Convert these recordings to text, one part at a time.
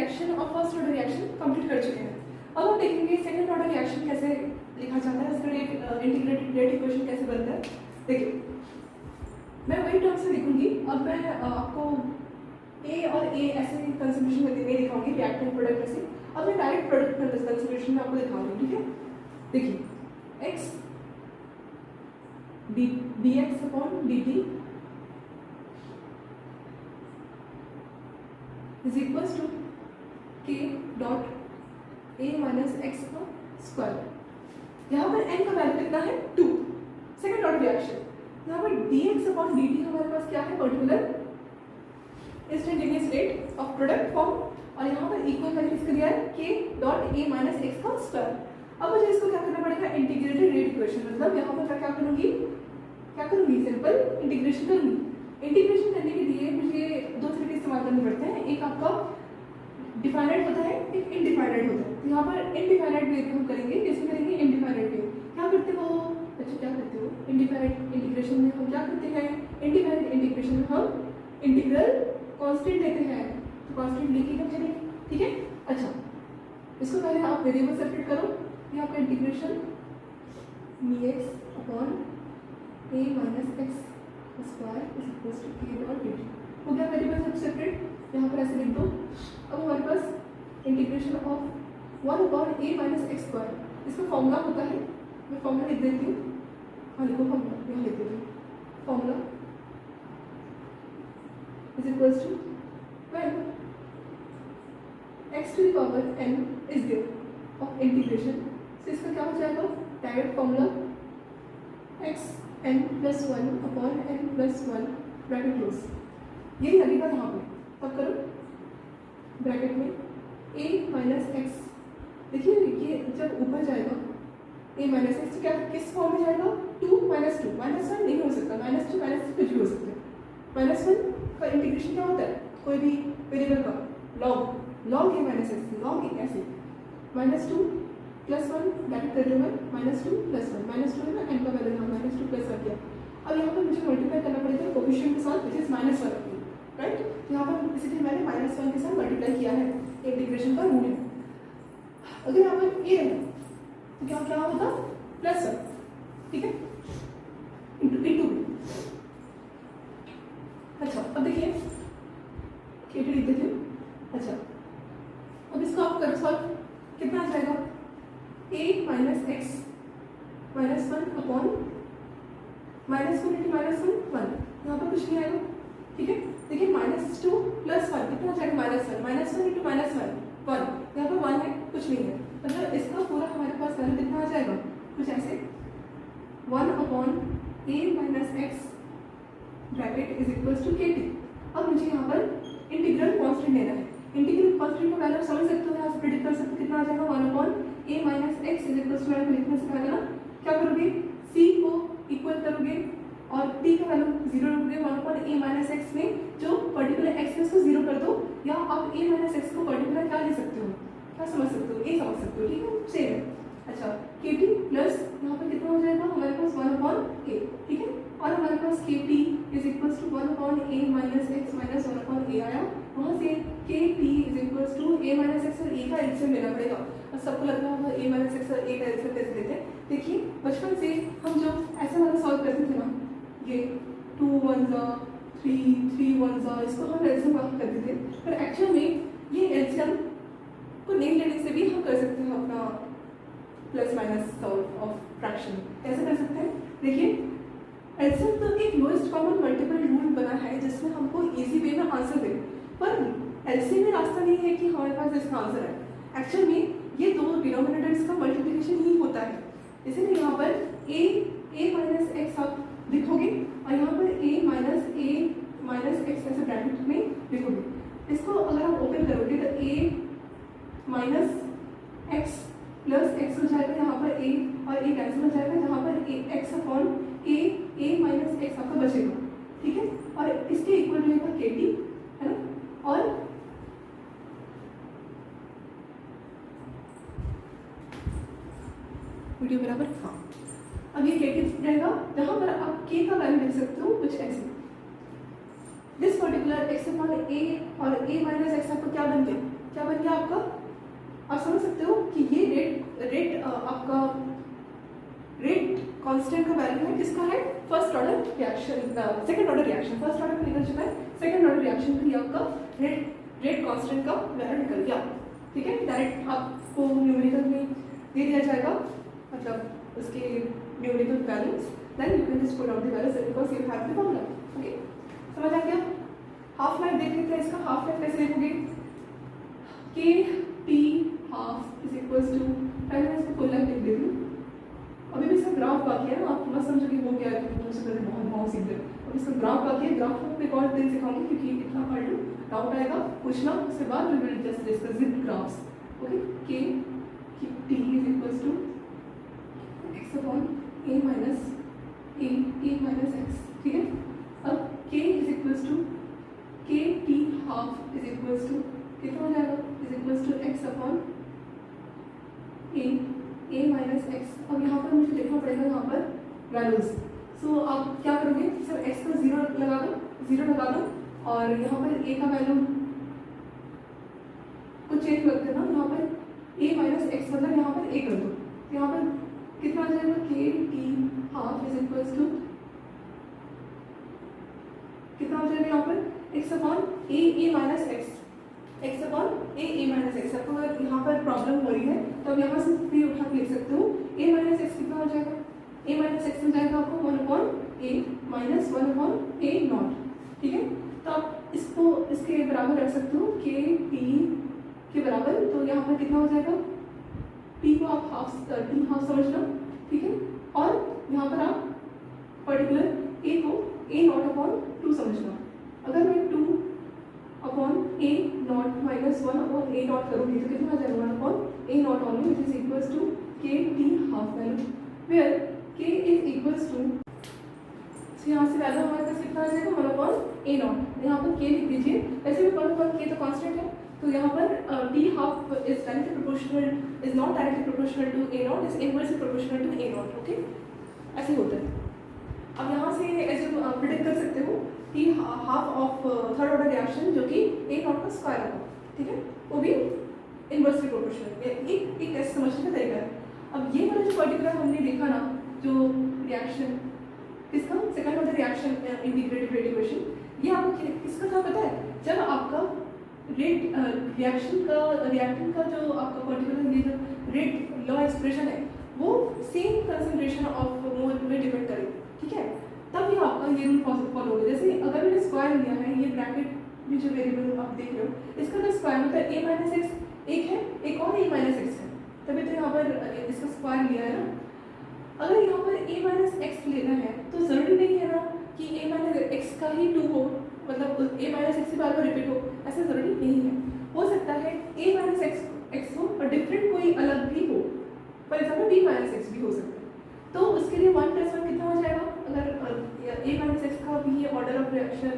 Reaction और first order reaction complete कर चुके हैं। अब हम देखेंगे सेकंड ऑर्डर रिएक्शन कैसे लिखा जाता है, इसका इंटीग्रेटेड रेट इक्वेशन कैसे बनता है। देखिए मैं वही टर्म से लिखूंगी। अब मैं आपको ए और ए ऐसे कंसंट्रेशन में दिखाऊंगी रिएक्टेंट प्रोडक्ट ऐसे। अब मैं डायरेक्ट प्रोडक्ट कंसंट्रेशन में आपको दिखा रही हूँ, ठीक है। देखिए x d x upon d t is equals to k dot a minus x का स्क्वायर। यहाँ पर एन का वैल्यू कितना है 2, सेकेंड ऑर्डर रिएक्शन। यहाँ पर D x upon d T हमारे पास क्या है, particular instantaneous rate of product form, और यहाँ पर इक्वल वैल्यू किसका दिया है, के डॉट ए माइनस एक्स का स्क्वायर। अब मुझे इसको क्या करना पड़ेगा, इंटीग्रेटेड रेट इक्वेशन, मतलब यहाँ पर क्या करूँगी सिंपल इंटीग्रेशन करूँगी। इंटीग्रेशन करने के लिए मुझे दो तरीके इस्तेमाल करने पड़ते हैं, एक आपका डिफाइनाइट होता है, एक इनडिफाइनाइट होता है। तो यहाँ पर इनडिफाइनाइट वे हम करेंगे, कैसे करेंगे, इनडिफाइनाइट वे। क्या करते हो, अच्छा क्या करते हो, इनडिफाइनाइट इंटीग्रेशन में हम क्या करते हैं, इनडिफाइनाइट इंटीग्रेशन में हम इंटीग्रल कांस्टेंट लेते हैं, तो कांस्टेंट लेके हम चलेंगे, ठीक है। अच्छा इसको पहले आप वेरिएबल सेपरेट करो, ये आपका इंटीग्रेशन मी x upon A minus x square is equal to k dot d t हो गया वेरिएबल सब सेपरेट, यहाँ पर ऐसे लिख दो। अब हमारे पास integration of 1 upon A minus x square, इसका फॉर्मूला होता है, मैं फॉर्मूला लिख देती हूँ, हाँ लिखो फॉर्मूला, यहाँ लिख देती हूँ। Formula is equals to when x to the power n is there of integration, so इसका क्या हो जाएगा, direct formula x n plus 1 upon n plus 1 bracket close, यही लगेगा यहाँ पे। अब करो ब्रैकेट में a माइनस एक्स, देखिए ये जब ऊपर जाएगा a माइनस एक्स, तो क्या किस फॉर्म में जाएगा, 2 माइनस 2 माइनस 1 नहीं हो सकता, माइनस 2 कुछ भी हो सकता है। माइनस 1 का इंटीग्रेशन क्या होता है, कोई भी वेरिएबल का लॉग ए माइनस एक्स, लॉग ए ऐसे माइनस 2 प्लस 1 ब्रैकेट कर रही हूँ मैं, माइनस 2 प्लस 1, माइनस 2 है ना, एन का वैल्यू यहाँ माइनस 2 प्लस 1 किया। अब यहाँ पर मुझे मल्टीप्लाई करना पड़ेगा कोफिशिएंट के साथ, विच इज माइनस 1, राइट। तो यहाँ पर इसलिए मैंने माइनस 1 के साथ मल्टीप्लाई किया है, इंटीग्रेशन का रूल है। अगर यहाँ पर ए है तो क्या क्या होगा, प्लस 1, ठीक है, इंटू। अच्छा अब देखिए के टी लिख देती हूँ। अच्छा अब इसको आप करो सॉल्व, कितना आ जाएगा, A minus X minus 1 upon minus 1 into minus 1, यहाँ पर कुछ नहीं आएगा, ठीक है। देखिए माइनस 2 प्लस 1 कितना आ जाएगा, माइनस 1 इंटू माइनस 1, यहाँ पर 1 है, कुछ नहीं है, मतलब इसका पूरा हमारे पास वैल्यू कितना आ जाएगा, कुछ ऐसे 1 upon A minus x bracket is equals to के टी। अब मुझे यहाँ पर इंटीग्रल कांस्टेंट लेना है, इंटीग्रल कांस्टेंट का वैल्यू समझ सकते हो, यहाँ से प्रेडिक्ट कर सकते हो कितना आ जाएगा, 1 upon A minus x is equals to, लिखने से पहले ना क्या करोगे, सी को इक्वल करोगे और टी का वैल्यू 0 रखोगे, 1 अपॉन ए माइनस एक्स में जो पर्टिकुलर एक्स है उसको 0 कर दो, या आप ए माइनस एक्स को पर्टिकुलर क्या ले सकते हो, क्या समझ सकते हो, ए समझ सकते हो, ठीक है, सेम है। अच्छा के टी प्लस यहाँ पर कितना हो जाएगा हमारे पास 1 अपॉन ए, ठीक है, और हमारे पास K T is equals to 1 upon A minus X minus 1 upon A आया, वहाँ से K T is equals to A minus X और ए का एलसीएम लेना पड़ेगा। और सबको लगता होगा ए माइनस एक्स और ए का एलसीएम कैसे लेते हैं, देखिए बचपन से हम जो ऐसा वाला सॉल्व करते थे ना, ये 2 1 3 3 1 इसको हम एलसीएम करते थे, पर एक्चुअल में ये एलसीएम को नहीं लेने से भी हम कर सकते हैं अपना plus minus solve of fraction. कैसे कर सकते हैं, देखिए एलसीएम तो एक लोएस्ट कॉमन मल्टीपल रूल बना है जिसमें हमको इजी वे में आंसर दे, पर एलसीएम में रास्ता नहीं है कि हमारे पास इसका आंसर है। एक्चुअल में ये दो डिनोमिनेटर्स का मल्टीप्लिकेशन ही होता है, इसीलिए यहाँ पर ए माइनस एक्स आप लिखोगे और यहाँ पर ए माइनस एक्स ऐसे ब्रैकेट में लिखोगे। इसको अगर आप ओपन करोगे तो ए माइनस एक्स प्लस एक्स हो जाएगा, यहाँ पर ए और ए कैंसिल हो जाएगा, जहाँ पर एक्स अपॉन ए माइनस एक्स आपका बचेगा, ठीक है, और इसके इक्वल रहेगा के टी, है ना। और वीडियो बराबर, हाँ, अब ये के टी रहेगा, जहाँ पर आप के का वैल्यू लिख सकते हो कुछ ऐसे, दिस पर्टिकुलर एक्स अपॉन ए और ए माइनस एक्स आपको क्या बन आप समझ सकते हो कि ये रेट आपका रेट कांस्टेंट का वैल्यू है, किसका है, first order reaction, second order reaction, first order का निकल चुका है, सेकंड ऑर्डर रिएक्शन का ये आपका रेट कांस्टेंट का वैल्यू निकल गया। ठीक है, डायरेक्ट आपको न्यूमेरिकल में दे दिया जाएगा, मतलब उसके numerical values, then you can just put out the values because you have the formula. Okay, समझ आ गया। हाफ लाइफ देख लेते हैं, इसका हाफ लाइफ कैसे देखोगे, k T half is equals to, पहले मैं इसको फुल लाइफ लिख देती हूँ, अभी भी इसका ग्राफ बाकी है ना, आप मत समझो कि वो क्या है, तुमसे पहले बहुत सीख गए, अब इसका ग्राफ बाकी है, ग्राफ को एक और दिन सिखाऊंगी क्योंकि इतना पढ़ लो, डाउट आएगा पूछना, उसके बाद we will just discuss with graphs. Okay, K T is equals to X upon A minus X. ठीक है, अब के इज इक्वल्स टू के T half is equals to कितना हो जाएगा, is equals to X upon A minus X. अब यहाँ पर मुझे लिखना पड़ेगा यहाँ पर वैल्यूज, सो आप क्या करोगे, सर एक्स का जीरो लगा दो और यहाँ पर ए का वैल्यू को चेंज कर देना, यहाँ पर ए माइनस एक्स मतलब यहाँ पर ए कर दो, तो यहाँ पर कितना आ जाएगा, k T half is equals to कितना हो जाएगा यहाँ पर एक्स अपॉन ए माइनस एक्स, एक्स अपॉन ए माइनस एक्स। आपको अगर यहाँ पर प्रॉब्लम हो रही है तो अब यहाँ से भी उठा के लिख सकते हो, ए माइनस एक्स कितना हो जाएगा, ए माइनस एक्स मिल जाएगा आपको 1 upon A minus 1 upon a not. ठीक है, तो आप इसको इसके बराबर रख सकते हो, के पी के बराबर, तो यहाँ पर कितना हो जाएगा, पी को आप हाफ समझना। ठीक है, और यहाँ पर आप पर्टिकुलर ए को ए नॉट अपॉन 2 समझना। अगर मैं 2 upon a not minus 1 upon a not करूँगी तो कितना आ जाएगा, 1 upon a not only which is equals to के T half value, where k is equals to, यहाँ से वैल्यू हमारे पास कितना आ जाएगा, 1 अपॉन ए नॉट, यहाँ पर के लिख दीजिए, वैसे भी 1 अपॉन के तो कांस्टेंट है, तो यहाँ पर t half is directly proportional, is not directly proportional to a not, is inversely proportional to a not. Okay, ऐसे होता है। अब यहाँ से ऐसे प्रिडिक्ट कर सकते हो कि half of third order reaction जो कि ए नॉट का स्क्वायर होगा। ठीक है, वो भी इनवर्सली प्रोपोर्शनल, एक ऐसे समझने का तरीका है। अब ये वाला जो पर्टिकुलर हमने देखा ना, जो रिएक्शन किसका, second order reaction integrated rate equation, ये आपको किसका था पता है, जब आपका रेट रिएक्टेंट का जो आपका पर्टिकुलर ये जो रेट लॉ एक्सप्रेशन है वो सेम कंसंट्रेशन ऑफ मोल में डिपेंड करेगी। ठीक है, तब ये आपका ये रूल फॉलो होगा। जैसे अगर मैंने स्क्वायर लिया है, ये ब्रैकेट में जो वेरिएबल आप देख रहे हो, इसका अगर स्क्वायर मतलब ए माइनस एक्स एक है, एक और ए माइनस एक्स है, तभी तो यहाँ पर इसका स्क्वायर लिया है ना। अगर यहाँ पर ए माइनस एक्स लेना है तो ज़रूरी नहीं है ना कि ए माइनस एक्स का ही 2 हो, मतलब ए माइनस एक्स से बार बार रिपीट हो, ऐसा ज़रूरी नहीं है। हो सकता है ए माइनस एक्स हो और डिफरेंट कोई अलग भी हो, for example b minus x भी हो सकता है, तो उसके लिए 1 + 1 कितना हो जाएगा, अगर ए माइनस एक्स का भी ऑर्डर ऑफ रिएक्शन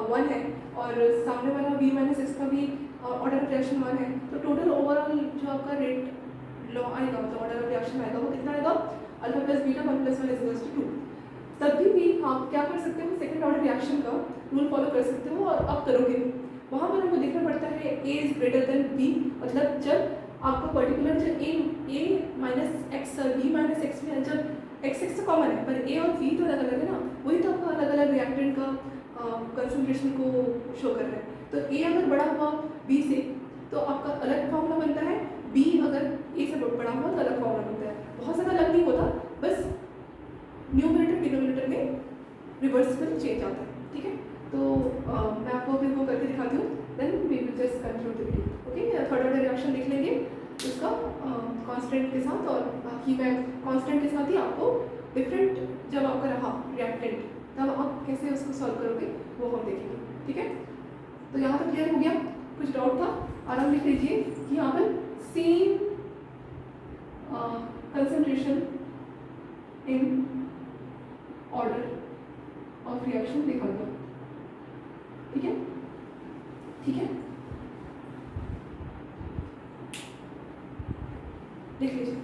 1 है और सामने वाला बी माइनस एक्स का भी ऑर्डर ऑफ रिएक्शन 1 है, तो टोटल ओवरऑल जो आपका रेट लॉ आएगा, मतलब ऑर्डर ऑफ रिएक्शन आएगा, वो कितना आएगा, अल्फा प्लस बीटा 1 + 1 = 2। तभी भी आप क्या कर सकते हो, सेकंड ऑर्डर रिएक्शन का रूल फॉलो कर सकते हो और आप करोगे, वहाँ पर हमको देखना पड़ता है ए इज ग्रेटर देन बी, मतलब जब आपका पर्टिकुलर जो ए माइनस एक्स और बी माइनस एक्स में जब एक्स तो कॉमन है पर ए और बी तो अलग अलग है ना, वही तो आपका अलग अलग रिएक्टेंट का कंसंट्रेशन को शो कर रहा है। तो ए अगर बड़ा हुआ बी से तो आपका अलग फॉर्मूला बनता है, बी अगर ए से बड़ा हुआ तो अलग फॉर्मूला बनता है, बहुत ज़्यादा अलग नहीं होता, बस न्यूमरेटर डिनोमिनेटर में रिवर्सिबल चेंज आता है। ठीक है, तो मैं आपको अभी वो करके दिखाती हूँ, then we will just conclude the video. Okay, third order reaction देख लेंगे उसका कांस्टेंट के साथ, और बाकी मैं कांस्टेंट के साथ ही आपको डिफरेंट जब आपका रहा रिएक्टेंट तब आप कैसे उसको सॉल्व करोगे वो हम देखेंगे। ठीक है, तो यहाँ तक क्लियर हो गया, कुछ डाउट था आराम लिख लीजिए कि यहाँ पर same concentration in order of reaction देखा गया। ठीक है, ठीक है, देख लीजिए।